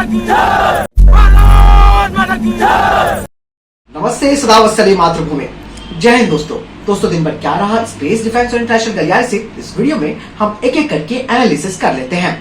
नमस्ते, सदावत्सली मातृभूमि। जय हिंद दोस्तों दिन भर क्या रहा स्पेस, डिफेंस और इंटरनेशनल गलियारे से इस वीडियो में हम एक एक करके एनालिसिस कर लेते हैं।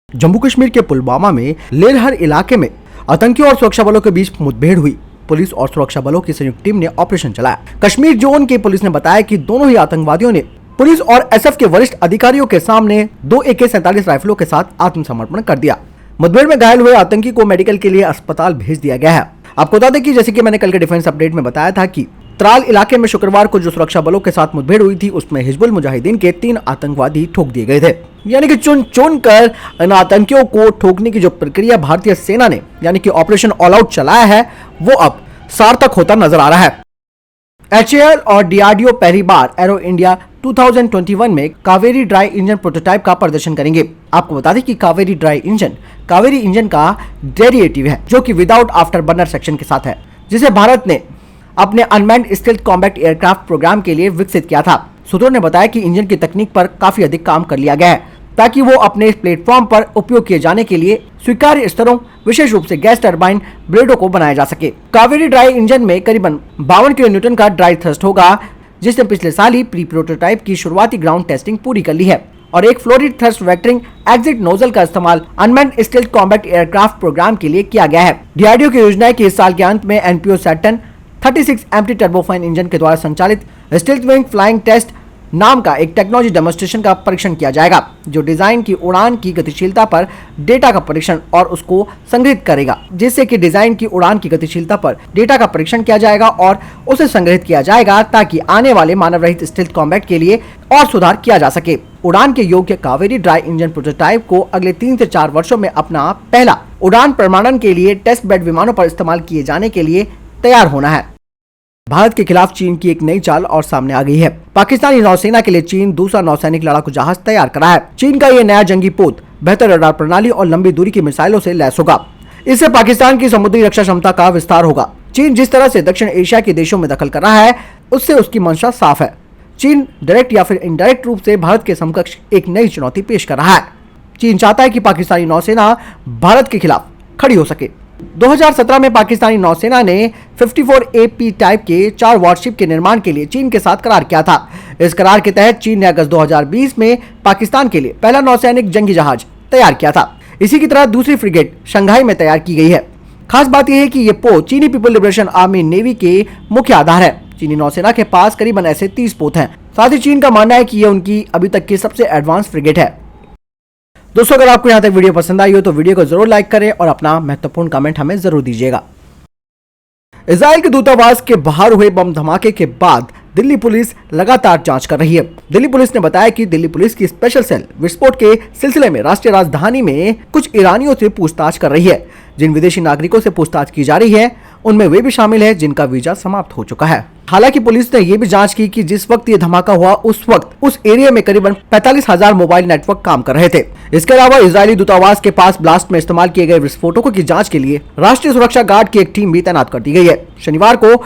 जम्मू कश्मीर के पुलवामा में लेरहर इलाके में आतंकियों और सुरक्षा बलों के बीच मुठभेड़ हुई। पुलिस और सुरक्षा बलों की संयुक्त टीम ने ऑपरेशन चलाया। कश्मीर जोन की पुलिस ने बताया कि दोनों ही आतंकवादियों ने पुलिस और एसएफ के वरिष्ठ अधिकारियों के सामने 2 AK-47 राइफलों के साथ आत्मसमर्पण कर दिया। मुठभेड़ में घायल हुए आतंकी को मेडिकल के लिए अस्पताल भेज दिया गया है। आपको बता दें कि जैसे कि मैंने कल के डिफेंस अपडेट में बताया था कि त्राल इलाके में शुक्रवार को जो सुरक्षा बलों के साथ मुठभेड़ हुई थी उसमें हिजबुल मुजाहिदीन के 3 आतंकवादी ठोक दिए गए थे। यानी कि चुन कर इन आतंकियों को ठोकने की जो प्रक्रिया भारतीय सेना ने यानी कि ऑपरेशन ऑल आउट चलाया है वो अब सार्थक होता नजर आ रहा है। HAL और DRDO पहली बार एरो इंडिया 2021 में कावेरी ड्राई इंजन प्रोटोटाइप का प्रदर्शन करेंगे। आपको बता दें कि Kaveri dry engine Kaveri engine का डेरिवेटिव है जो कि विदाउट आफ्टर बर्नर सेक्शन के साथ है, जिसे भारत ने अपने unmanned stealth combat aircraft programme के लिए विकसित किया था। सूत्रों ने बताया कि इंजन की तकनीक पर काफी अधिक काम कर लिया गया है ताकि वो अपने प्लेटफॉर्म पर उपयोग किए जाने के लिए स्वीकार्य स्तरों विशेष रूप से गैस टरबाइन ब्लेडों को बनाया जा सके। कावेरी ड्राई इंजन में करीबन 52 किलोन्यूटन का ड्राई थ्रस्ट होगा, जिसने पिछले साल ही प्री प्रोटोटाइप की शुरुआती ग्राउंड टेस्टिंग पूरी कर ली है और एक fluidic thrust vectoring exit nozzle का इस्तेमाल unmanned stealth combat aircraft programme के लिए किया गया है। डीआरडीओ की योजना है कि इस साल के अंत में एनपीओ सैटर्न 36 एम्प्टी टर्बोफाइन इंजन के द्वारा संचालित स्टेल्थ विंग फ्लाइंग टेस्ट नाम का एक टेक्नोलॉजी डेमोन्स्ट्रेशन का परीक्षण किया जाएगा, जो डिजाइन की उड़ान की गतिशीलता पर डेटा का परीक्षण और उसको संग्रहित करेगा, जिससे कि डिजाइन की उड़ान की गतिशीलता पर डेटा का परीक्षण किया जाएगा और उसे संग्रहित किया जाएगा ताकि आने वाले मानव रहित स्टेल्थ कॉम्बैट के लिए और सुधार किया जा सके। उड़ान के योग्य कावेरी ड्राई इंजन प्रोटोटाइप को अगले 3 से 4 वर्षों में अपना पहला उड़ान प्रमाणन के लिए टेस्ट बेड विमानों पर इस्तेमाल किए जाने के लिए तैयार होना है। भारत के खिलाफ चीन की एक नई चाल और सामने आ गई है। पाकिस्तानी नौसेना के लिए चीन दूसरा नौसैनिक लड़ाकू जहाज तैयार करा है। चीन का ये नया जंगी पोत बेहतर रडार प्रणाली और लंबी दूरी की मिसाइलों से लैस होगा। इससे पाकिस्तान की समुद्री रक्षा क्षमता का विस्तार होगा। चीन जिस तरह से दक्षिण एशिया के देशों में दखल कर रहा है उससे उसकी मंशा साफ है। चीन डायरेक्ट या फिर इनडायरेक्ट रूप से भारत के समकक्ष एक नई चुनौती पेश कर रहा है। चीन चाहता है कि पाकिस्तानी नौसेना भारत के खिलाफ खड़ी हो सके। 2017 में पाकिस्तानी नौसेना ने 54 AP टाइप के 4 वॉरशिप के निर्माण के लिए चीन के साथ करार किया था। इस करार के तहत चीन ने अगस्त 2020 में पाकिस्तान के लिए पहला नौसैनिक जंगी जहाज तैयार किया था। इसी की तरह दूसरी फ्रिगेट शंघाई में तैयार की गई है। खास बात यह है कि ये पोत चीनी पीपल लिबरेशन आर्मी नेवी के मुख्य आधार है। चीनी नौसेना के पास करीबन ऐसे 30 पोत हैं। साथ ही चीन का मानना है कि यह उनकी अभी तक की सबसे एडवांस फ्रिगेट है। दोस्तों, अगर आपको यहाँ तक वीडियो पसंद आई हो तो वीडियो को जरूर लाइक करें और अपना महत्वपूर्ण कमेंट हमें जरूर दीजिएगा। इजराइल के दूतावास के बाहर हुए बम धमाके के बाद दिल्ली पुलिस लगातार जांच कर रही है। दिल्ली पुलिस ने बताया कि दिल्ली पुलिस की स्पेशल सेल विस्फोट के सिलसिले में राष्ट्रीय राजधानी में कुछ ईरानियों से पूछताछ कर रही है। जिन विदेशी नागरिकों से पूछताछ की जा रही है उनमें वे भी शामिल है जिनका वीजा समाप्त हो चुका है। हालांकि पुलिस ने यह भी जांच की कि जिस वक्त ये धमाका हुआ उस वक्त उस एरिया में करीबन 45,000 मोबाइल नेटवर्क काम कर रहे थे। इसके अलावा इजरायली दूतावास के पास ब्लास्ट में इस्तेमाल किए गए विस्फोटकों की जांच के लिए राष्ट्रीय सुरक्षा गार्ड की एक टीम भी तैनात कर दी गई है। शनिवार को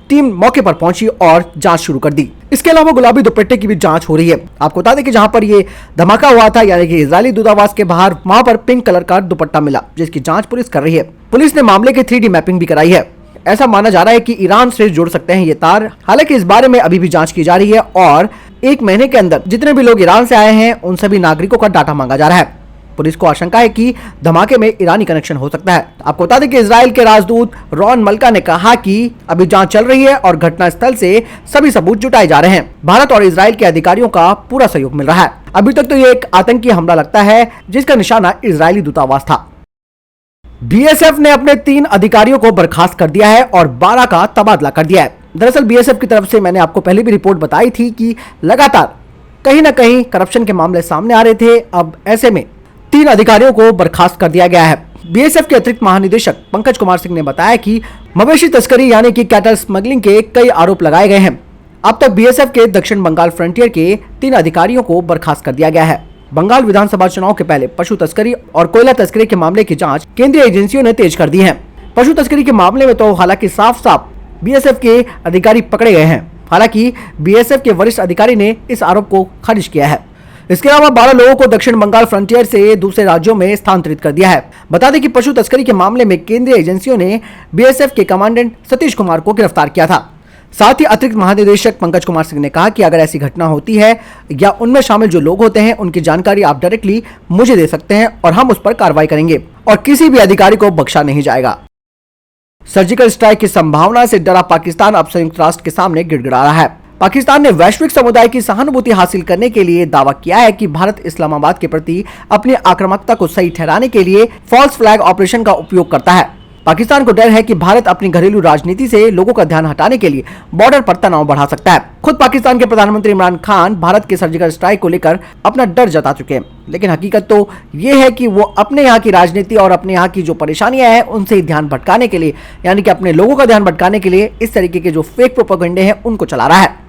टीम मौके पर पहुंची और जांच शुरू कर दी। इसके अलावा गुलाबी दुपट्टे की भी जांच हो रही है। आपको बता दें कि जहां पर ये धमाका हुआ था यानी कि इजरायली दूतावास के बाहर, वहां पर पिंक कलर का दुपट्टा मिला, जिसकी जांच पुलिस कर रही है। पुलिस ने मामले की 3D मैपिंग भी कराई है। ऐसा माना जा रहा है कि ईरान से जुड़ सकते हैं ये तार। हालांकि इस बारे में अभी भी जांच की जा रही है और 1 महीने के अंदर जितने भी लोग ईरान से आए हैं उन सभी नागरिकों का डाटा मांगा जा रहा है। पुलिस को आशंका है कि धमाके में ईरानी कनेक्शन हो सकता है। आपको बता दें कि इजराइल के राजदूत रॉन मल्का ने कहा कि अभी जांच चल रही है और घटनास्थल से सभी सबूत जुटाए जा रहे हैं। भारत और इजराइल के अधिकारियों का पूरा सहयोग मिल रहा है। अभी तक तो ये एक आतंकी हमला लगता है जिसका निशाना इजरायली दूतावास था। बीएसएफ ने अपने 3 अधिकारियों को बर्खास्त कर दिया है और 12 का तबादला कर दिया है। दरअसल बीएसएफ की तरफ से मैंने आपको पहले भी रिपोर्ट बताई थी कि लगातार कहीं ना कहीं करप्शन के मामले सामने आ रहे थे। अब ऐसे में 3 अधिकारियों को बर्खास्त कर दिया गया है। बीएसएफ के अतिरिक्त महानिदेशक पंकज कुमार सिंह ने बताया कि मवेशी तस्करी यानी कि कैटल स्मगलिंग के कई आरोप लगाए गए हैं। अब तक बीएसएफ के दक्षिण बंगाल फ्रंटियर के 3 अधिकारियों को बर्खास्त कर दिया गया है। बंगाल विधानसभा चुनाव के पहले पशु तस्करी और कोयला तस्करी के मामले की जांच केंद्रीय एजेंसियों ने तेज कर दी है। पशु तस्करी के मामले में तो हालांकि साफ बीएसएफ के अधिकारी पकड़े गए हैं। हालांकि बीएसएफ के वरिष्ठ अधिकारी ने इस आरोप को खारिज किया है। इसके अलावा 12 लोगों को दक्षिण बंगाल फ्रंटियर से दूसरे राज्यों में स्थानांतरित कर दिया है। बता दें कि पशु तस्करी के मामले में केंद्रीय एजेंसियों ने बीएसएफ के कमांडेंट सतीश कुमार को गिरफ्तार किया था। साथ ही अतिरिक्त महानिदेशक पंकज कुमार सिंह ने कहा कि अगर ऐसी घटना होती है या उनमें शामिल जो लोग होते हैं उनकी जानकारी आप डायरेक्टली मुझे दे सकते हैं और हम उस पर कार्रवाई करेंगे और किसी भी अधिकारी को बख्शा नहीं जाएगा। सर्जिकल स्ट्राइक की संभावना से डरा पाकिस्तान अब संयुक्त राष्ट्र के सामने गिड़गिड़ा रहा है। पाकिस्तान ने वैश्विक समुदाय की सहानुभूति हासिल करने के लिए दावा किया है कि भारत इस्लामाबाद के प्रति अपनी आक्रामकता को सही ठहराने के लिए फॉल्स फ्लैग ऑपरेशन का उपयोग करता है। पाकिस्तान को डर है कि भारत अपनी घरेलू राजनीति से लोगों का ध्यान हटाने के लिए बॉर्डर पर तनाव बढ़ा सकता है। खुद पाकिस्तान के प्रधानमंत्री इमरान खान भारत के सर्जिकल स्ट्राइक को लेकर अपना डर जता चुके हैं, लेकिन हकीकत तो ये है कि वो अपने यहाँ की राजनीति और अपने यहाँ की जो परेशानियां हैं उनसे ध्यान भटकाने के लिए, यानी कि अपने लोगों का ध्यान भटकाने के लिए इस तरीके के जो फेक प्रोपेगेंडे हैं उनको चला रहा है।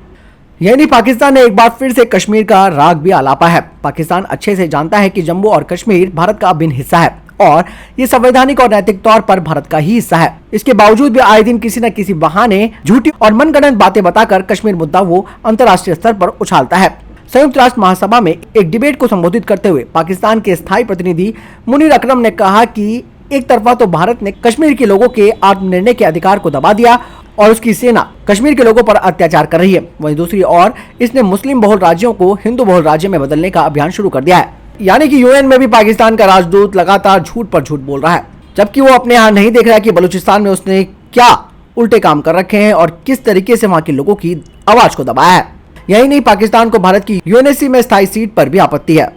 यानी पाकिस्तान ने एक बार फिर से कश्मीर का राग भी आलापा है। पाकिस्तान अच्छे से जानता है कि जम्मू और कश्मीर भारत का अभिन्न हिस्सा है और ये संवैधानिक और नैतिक तौर पर भारत का ही हिस्सा है। इसके बावजूद भी आए दिन किसी न किसी बहाने झूठी और मनगढ़ंत बातें बताकर कश्मीर मुद्दा वो अंतर्राष्ट्रीय स्तर पर उछालता है। संयुक्त राष्ट्र महासभा में एक डिबेट को संबोधित करते हुए पाकिस्तान के स्थायी प्रतिनिधि मुनीर अकरम ने कहा कि एक तरफा तो भारत ने कश्मीर के लोगों के आत्मनिर्णय के अधिकार को दबा दिया और उसकी सेना कश्मीर के लोगों पर अत्याचार कर रही है, वहीं दूसरी ओर इसने मुस्लिम बहुल राज्यों को हिंदू बहुल राज्य में बदलने का अभियान शुरू कर दिया है। यानी कि यूएन में भी पाकिस्तान का राजदूत लगातार झूठ पर झूठ बोल रहा है, जबकि वो अपने यहाँ नहीं देख रहा है कि बलूचिस्तान में उसने क्या उल्टे काम कर रखे हैं और किस तरीके से वहाँ के लोगों की आवाज को दबाया है। यही नहीं, पाकिस्तान को भारत की यूएनएससी में स्थायी सीट पर भी आपत्ति है।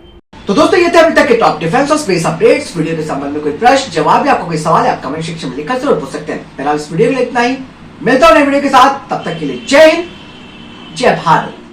तो दोस्तों ये थे अभी तक के टॉप डिफेंस और स्पेस अपडेट्स। वीडियो के संबंध में कोई प्रश्न जवाब या आपको कोई सवाल है आप कमेंट सेक्शन में लिखकर जरूर पूछ सकते हैं। फिलहाल इस वीडियो के लिए इतना ही, मिलता हूं नए वीडियो के साथ, तब तक के लिए जय हिंद, जय भारत।